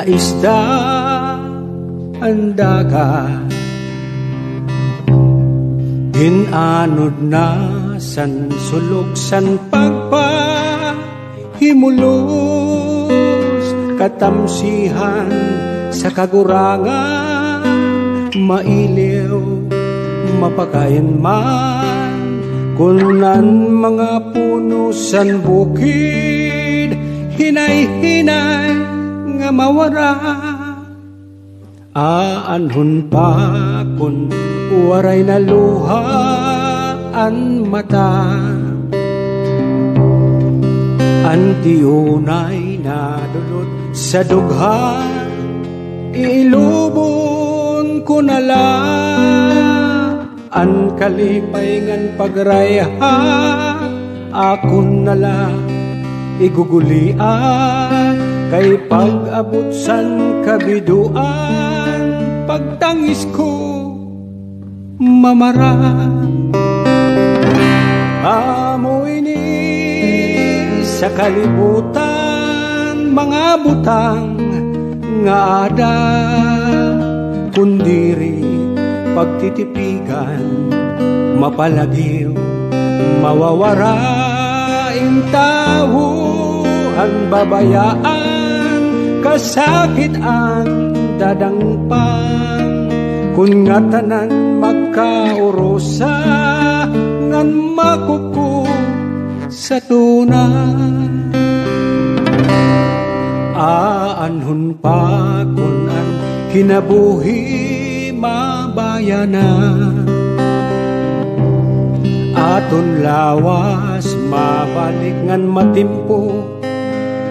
isda ang dagat, ginanod na san sulok san pagpahimulos, katamsihan sa kagurangan, mailiw mapakayan man, kunan mga puno san bukid, hinay-hinay nga mawara. Aanhon pa kun waray na luha an mata, antiunay na dulot sa dughan, ilubon ko nala an kalipay ngan pagrayha, akon nala igugulian, kay pag-abot san kabiduan, pagtangis ko mamara. Amoy ni sa kalibutan, mga butang nga ada, kundiri pagtitipigan, mapalagiw mawawara, ing tawuhan babayaan, kasakit ang dadangpan, kun nga tanan magkaurosa, ngan makuku sa tuna. Aanhon pa kun ang kinabuhi mabayanan, aton lawas mabalik ngan matimpo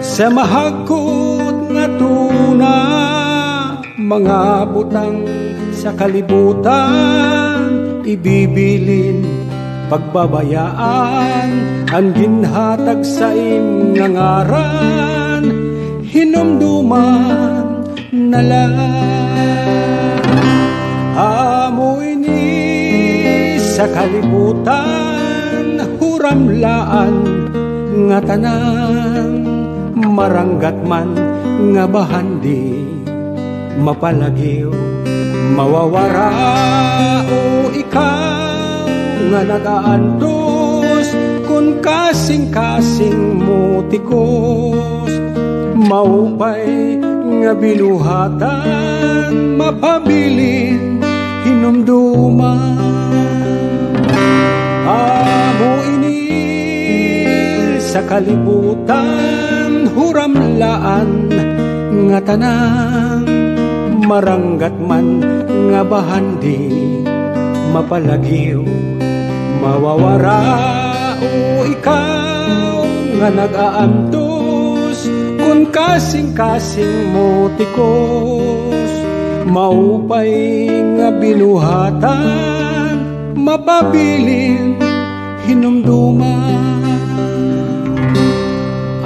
sa mahagkot nga tuna, mga butang sa kalibutan, ibibilin pagbabayaan, ang ginhatag sa ngaran, hinumduman nalang. Amoy ni sa kalibutan, huramlaan nga tanan, maranggat man nga bahandi, mapalagiw mawawara. O ikaw nga nagaantos, kun kasing-kasing mo tikos, maupay nga binuhatan, mapabilin hinumduman. Amo ini sa kalibutan, huramlaan nga tanang, maranggat man nga bahandi, mapalagiw mawawara. O ikaw nga nag-aantos, kun kasing-kasing mo tikos, maupay nga binuhatan, mapabilin hinumduman.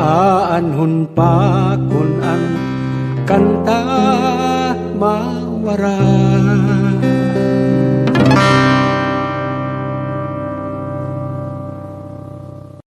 Aanhon pa kun ang kanta mawara.